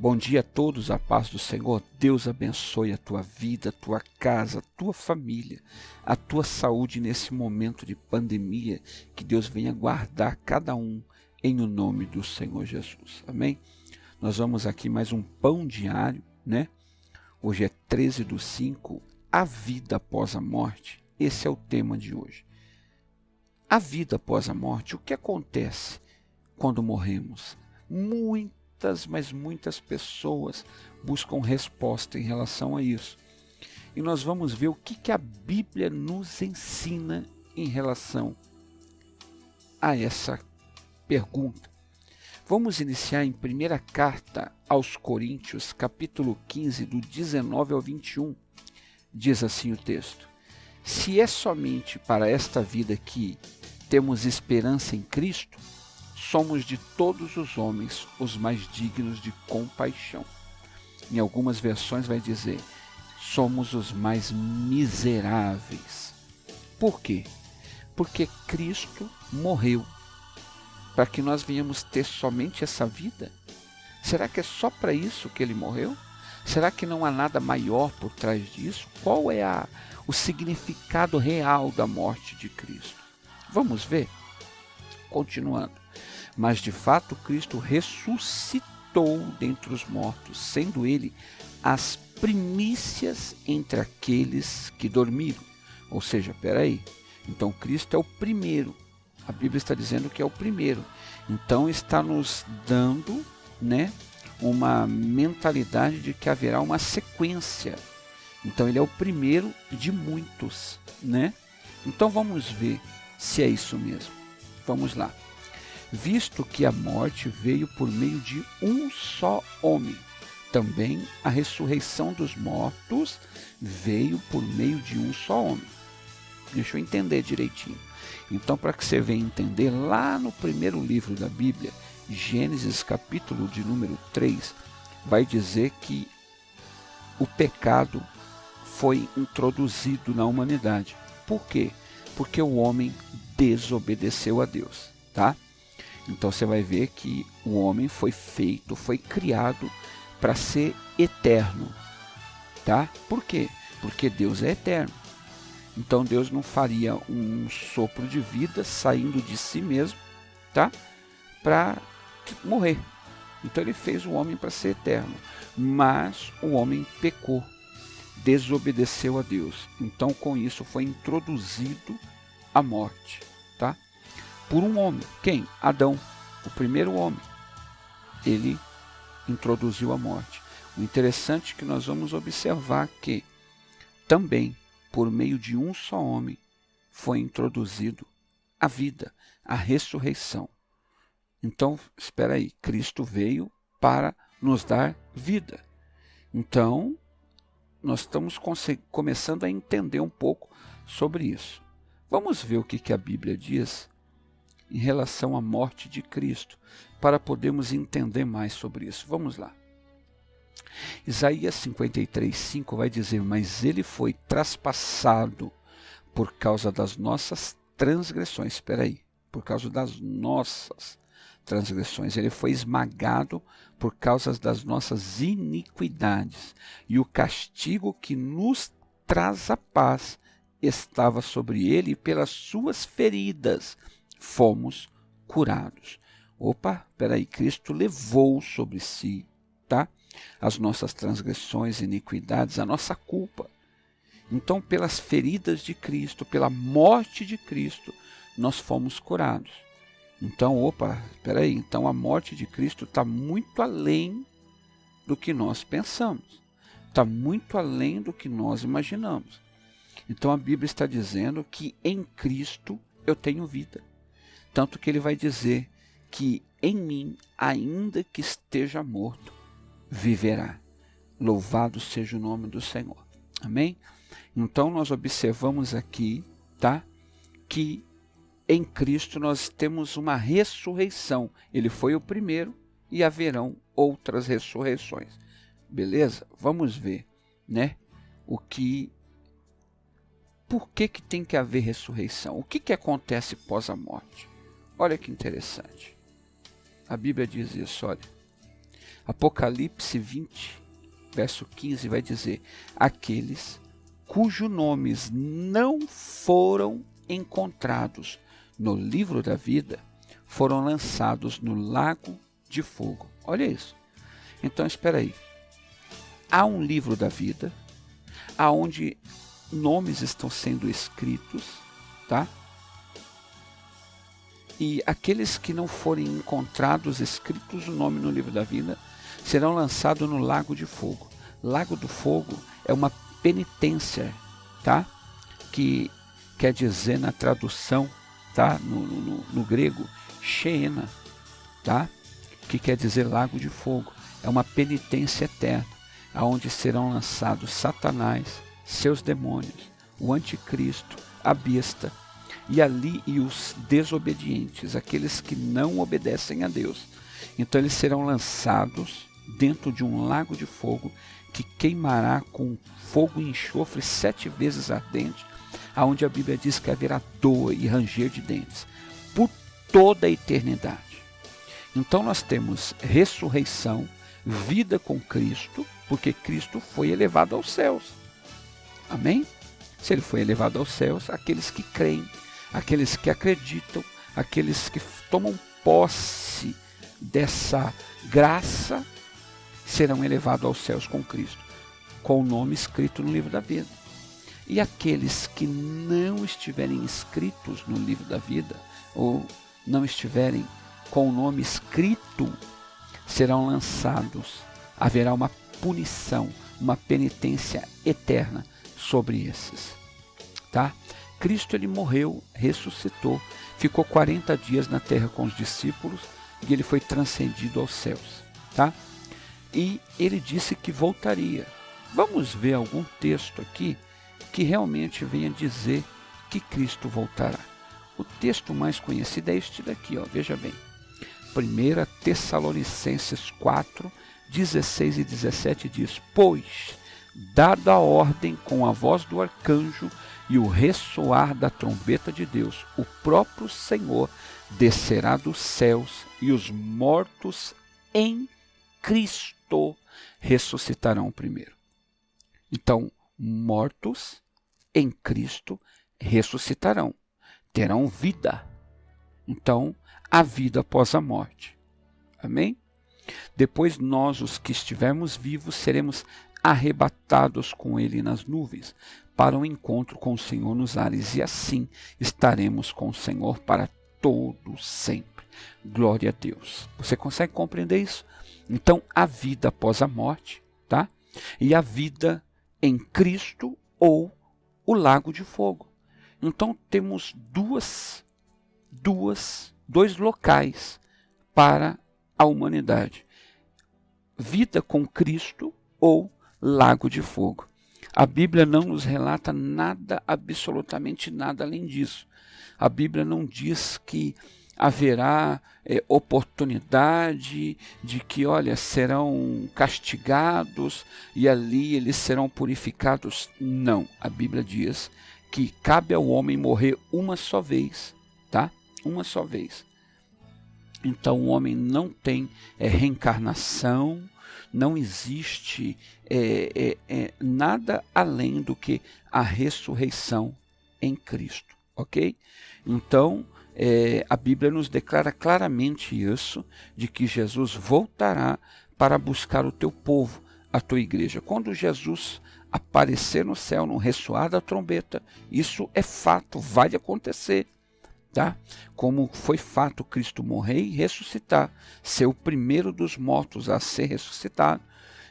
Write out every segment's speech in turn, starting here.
Bom dia a todos, a paz do Senhor. Deus abençoe a tua vida, a tua casa, a tua família, a tua saúde nesse momento de pandemia. Que Deus venha guardar cada um em o nome do Senhor Jesus. Amém? Nós vamos aqui mais um pão diário, né? Hoje é 13/5, a vida após a morte. Esse é o tema de hoje. A vida após a morte, o que acontece quando morremos? Muitas pessoas buscam resposta em relação a isso. E nós vamos ver o que a Bíblia nos ensina em relação a essa pergunta. Vamos iniciar em primeira carta aos Coríntios, capítulo 15, do 19 ao 21. Diz assim o texto: se é somente para esta vida que temos esperança em Cristo, somos de todos os homens os mais dignos de compaixão. Em algumas versões vai dizer, somos os mais miseráveis. Por quê? Porque Cristo morreu para que nós venhamos ter somente essa vida? Será que é só para isso que ele morreu? Será que não há nada maior por trás disso? Qual é o significado real da morte de Cristo? Vamos ver? Continuando. Mas de fato Cristo ressuscitou dentre os mortos, sendo ele as primícias entre aqueles que dormiram. Ou seja, então Cristo é o primeiro. A Bíblia está dizendo que é o primeiro. Então está nos dando, uma mentalidade de que haverá uma sequência. Então ele é o primeiro de muitos, Então vamos ver se é isso mesmo. Vamos lá. Visto que a morte veio por meio de um só homem, também a ressurreição dos mortos veio por meio de um só homem. Deixa eu entender direitinho. Então, para que você venha entender, lá no primeiro livro da Bíblia, Gênesis capítulo de número 3, vai dizer que o pecado foi introduzido na humanidade. Por quê? Porque o homem desobedeceu a Deus, tá? Então você vai ver que o homem foi criado para ser eterno, tá? Por quê? Porque Deus é eterno. Então Deus não faria um sopro de vida saindo de si mesmo, tá? Para morrer. Então ele fez o homem para ser eterno. Mas o homem pecou, desobedeceu a Deus. Então com isso foi introduzido a morte, tá? Por um homem. Quem? Adão, o primeiro homem. Ele introduziu a morte. O interessante é que nós vamos observar que também, por meio de um só homem, foi introduzido a vida, a ressurreição. Então, espera aí, Cristo veio para nos dar vida. Então, nós estamos começando a entender um pouco sobre isso. Vamos ver o que a Bíblia diz em relação à morte de Cristo, para podermos entender mais sobre isso. Vamos lá. Isaías 53:5 vai dizer, mas ele foi traspassado por causa das nossas transgressões. Espera aí, por causa das nossas transgressões. Ele foi esmagado por causa das nossas iniquidades. E o castigo que nos traz a paz estava sobre ele, e pelas suas feridas fomos curados. Cristo levou sobre si, tá? As nossas transgressões, iniquidades, a nossa culpa. Então, pelas feridas de Cristo, pela morte de Cristo, nós fomos curados. Então, então a morte de Cristo está muito além do que nós pensamos. Está muito além do que nós imaginamos. Então a Bíblia está dizendo que em Cristo eu tenho vida. Tanto que ele vai dizer que em mim, ainda que esteja morto, viverá. Louvado seja o nome do Senhor. Amém? Então nós observamos aqui, tá? Que em Cristo nós temos uma ressurreição. Ele foi o primeiro e haverão outras ressurreições. Beleza? Vamos ver, Por que tem que haver ressurreição? O que acontece pós a morte? Olha que interessante. A Bíblia diz isso, olha. Apocalipse 20, verso 15 vai dizer: aqueles cujos nomes não foram encontrados no livro da vida foram lançados no lago de fogo. Olha isso. Então, espera aí. Há um livro da vida, aonde nomes estão sendo escritos, tá? E aqueles que não forem encontrados escritos o nome no livro da vida serão lançados no lago de fogo. Lago do fogo é uma penitência, tá? Que quer dizer na tradução, tá? No grego, Sheena, tá? Que quer dizer lago de fogo. É uma penitência eterna, aonde serão lançados Satanás, seus demônios, o anticristo, a besta, e os desobedientes, aqueles que não obedecem a Deus. Então eles serão lançados dentro de um lago de fogo que queimará com fogo e enxofre 7 vezes ardente, aonde a Bíblia diz que haverá dor e ranger de dentes por toda a eternidade. Então nós temos ressurreição, vida com Cristo, porque Cristo foi elevado aos céus. Amém? Se ele foi elevado aos céus, aqueles que creem, aqueles que acreditam, aqueles que tomam posse dessa graça, serão elevados aos céus com Cristo, com o nome escrito no livro da vida. E aqueles que não estiverem inscritos no livro da vida, ou não estiverem com o nome escrito, serão lançados. Haverá uma punição, uma penitência eterna sobre esses. Tá? Cristo, ele morreu, ressuscitou, ficou 40 dias na terra com os discípulos e ele foi transcendido aos céus. Tá? E ele disse que voltaria. Vamos ver algum texto aqui que realmente venha dizer que Cristo voltará. O texto mais conhecido é este daqui, ó, veja bem. 1 Tessalonicenses 4, 16 e 17 diz: pois, dada a ordem com a voz do arcanjo e o ressoar da trombeta de Deus, o próprio Senhor descerá dos céus e os mortos em Cristo ressuscitarão primeiro. Então, mortos em Cristo ressuscitarão, terão vida. Então, a vida após a morte. Amém? Depois nós, os que estivermos vivos, seremos arrebatados com ele nas nuvens, para o encontro com o Senhor nos ares, e assim estaremos com o Senhor para todo sempre. Glória a Deus. Você consegue compreender isso? Então, a vida após a morte, tá? E a vida em Cristo ou o lago de fogo. Então, temos dois locais para a humanidade: vida com Cristo ou lago de fogo. A Bíblia não nos relata nada, absolutamente nada além disso. A Bíblia não diz que haverá oportunidade de que, olha, serão castigados e ali eles serão purificados. Não, a Bíblia diz que cabe ao homem morrer uma só vez, tá? Uma só vez. Então o homem não tem reencarnação, não existe nada além do que a ressurreição em Cristo, ok? Então a Bíblia nos declara claramente isso, de que Jesus voltará para buscar o teu povo, a tua igreja. Quando Jesus aparecer no céu, no ressoar da trombeta, isso é fato, vai acontecer. Tá? Como foi fato Cristo morrer e ressuscitar, ser o primeiro dos mortos a ser ressuscitado.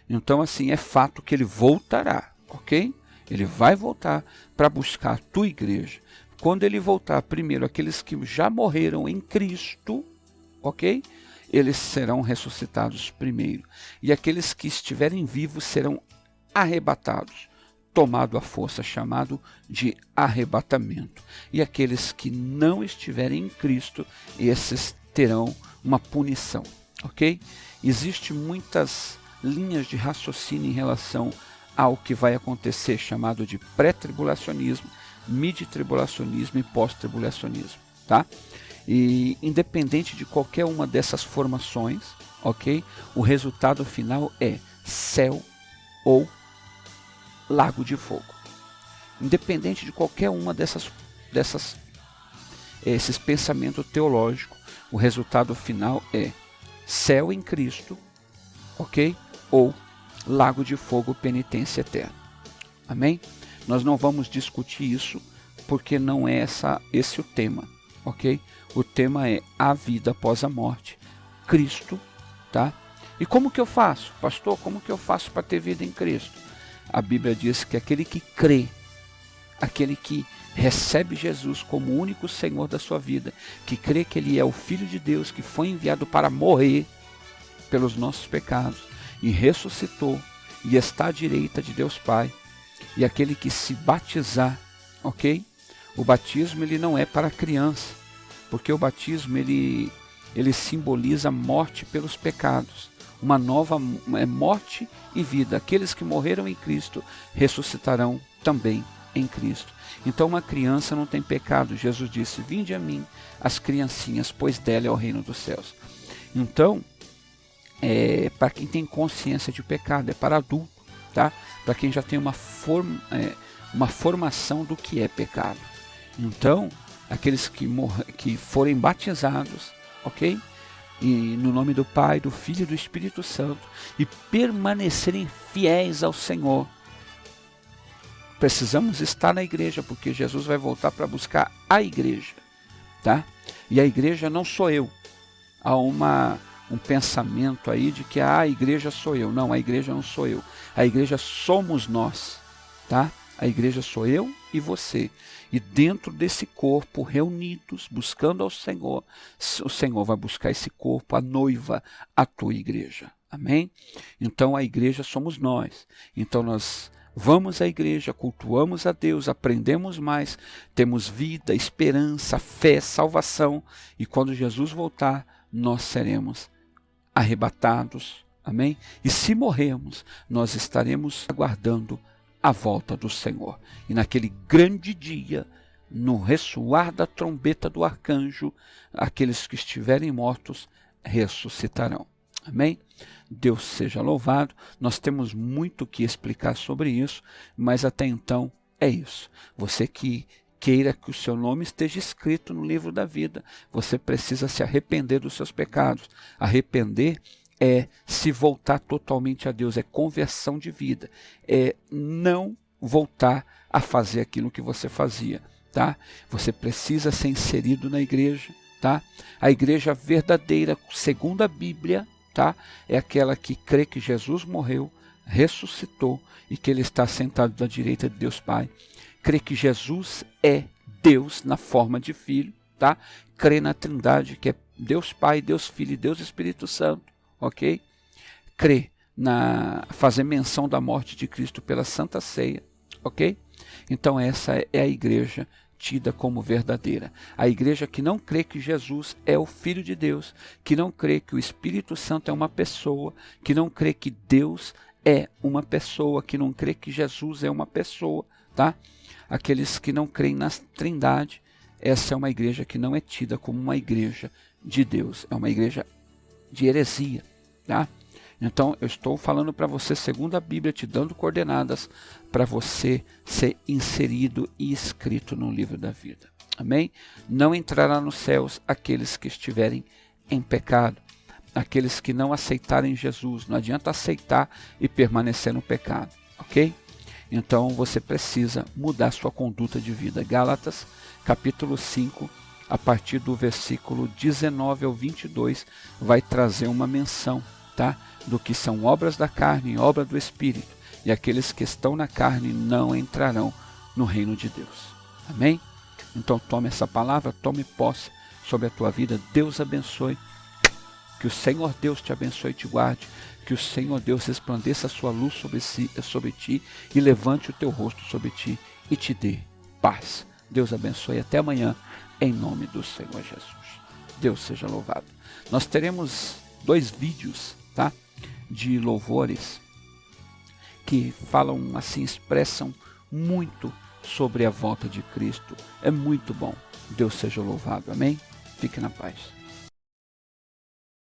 Então, assim, é fato que ele voltará, ok? Ele vai voltar para buscar a tua igreja. Quando ele voltar, primeiro, aqueles que já morreram em Cristo, ok? Eles serão ressuscitados primeiro. E aqueles que estiverem vivos serão arrebatados, tomado à força, chamado de arrebatamento. E aqueles que não estiverem em Cristo, esses terão uma punição, ok? Existem muitas linhas de raciocínio em relação ao que vai acontecer, chamado de pré-tribulacionismo, mid-tribulacionismo e pós-tribulacionismo, tá? E independente de qualquer uma dessas formações, ok? O resultado final é céu ou lago de fogo. Independente de qualquer uma esses pensamentos teológicos, o resultado final é céu em Cristo, ok? Ou lago de fogo, penitência eterna. Amém? Nós não vamos discutir isso porque não é esse o tema, ok? O tema é a vida após a morte, Cristo, tá? E como que eu faço? Pastor, como que eu faço para ter vida em Cristo? A Bíblia diz que aquele que crê, aquele que recebe Jesus como o único Senhor da sua vida, que crê que Ele é o Filho de Deus, que foi enviado para morrer pelos nossos pecados, e ressuscitou, e está à direita de Deus Pai, e aquele que se batizar, ok? O batismo ele não é para criança, porque o batismo ele simboliza morte pelos pecados, uma nova morte e vida. Aqueles que morreram em Cristo ressuscitarão também em Cristo. Então uma criança não tem pecado. Jesus disse, vinde a mim as criancinhas, pois dela é o reino dos céus. Então, para quem tem consciência de pecado, é para adulto, tá? Para quem já tem uma formação do que é pecado. Então, aqueles que forem batizados, ok? E no nome do Pai, do Filho e do Espírito Santo, e permanecerem fiéis ao Senhor. Precisamos estar na igreja, porque Jesus vai voltar para buscar a igreja, tá? E a igreja não sou eu. Há um pensamento aí de que a igreja sou eu. Não, a igreja não sou eu. A igreja somos nós, tá? A igreja sou eu e você. E dentro desse corpo, reunidos, buscando ao Senhor, o Senhor vai buscar esse corpo, a noiva, a tua igreja. Amém? Então a igreja somos nós. Então nós vamos à igreja, cultuamos a Deus, aprendemos mais, temos vida, esperança, fé, salvação. E quando Jesus voltar, nós seremos arrebatados. Amém? E se morrermos, nós estaremos aguardando a volta do Senhor. E naquele grande dia, no ressoar da trombeta do arcanjo, aqueles que estiverem mortos ressuscitarão. Amém? Deus seja louvado. Nós temos muito que explicar sobre isso, mas até então é isso. Você que queira que o seu nome esteja escrito no livro da vida, você precisa se arrepender dos seus pecados. Arrepender é se voltar totalmente a Deus, é conversão de vida, é não voltar a fazer aquilo que você fazia, tá? Você precisa ser inserido na igreja, tá? A igreja verdadeira, segundo a Bíblia, tá? É aquela que crê que Jesus morreu, ressuscitou e que Ele está sentado à direita de Deus Pai. Crê que Jesus é Deus na forma de Filho, tá? Crê na Trindade, que é Deus Pai, Deus Filho e Deus Espírito Santo. Ok? Crê fazer menção da morte de Cristo pela Santa Ceia, ok? Então essa é a igreja tida como verdadeira. A igreja que não crê que Jesus é o Filho de Deus, que não crê que o Espírito Santo é uma pessoa, que não crê que Deus é uma pessoa, que não crê que Jesus é uma pessoa, tá? Aqueles que não creem na Trindade, essa é uma igreja que não é tida como uma igreja de Deus, é uma igreja de heresia, tá? Então eu estou falando para você segundo a Bíblia, te dando coordenadas para você ser inserido e escrito no livro da vida. Amém? Não entrará nos céus aqueles que estiverem em pecado, aqueles que não aceitarem Jesus. Não adianta aceitar e permanecer no pecado, ok? Então você precisa mudar sua conduta de vida. Gálatas capítulo 5, a partir do versículo 19 ao 22, vai trazer uma menção, tá? Do que são obras da carne e obra do Espírito. E aqueles que estão na carne não entrarão no reino de Deus. Amém? Então tome essa palavra, tome posse sobre a tua vida. Deus abençoe. Que o Senhor Deus te abençoe e te guarde. Que o Senhor Deus resplandeça a sua luz sobre ti e levante o teu rosto sobre ti e te dê paz. Deus abençoe. Até amanhã. Em nome do Senhor Jesus. Deus seja louvado. Nós teremos 2 vídeos, tá? De louvores que falam assim, expressam muito sobre a volta de Cristo. É muito bom. Deus seja louvado. Amém? Fique na paz.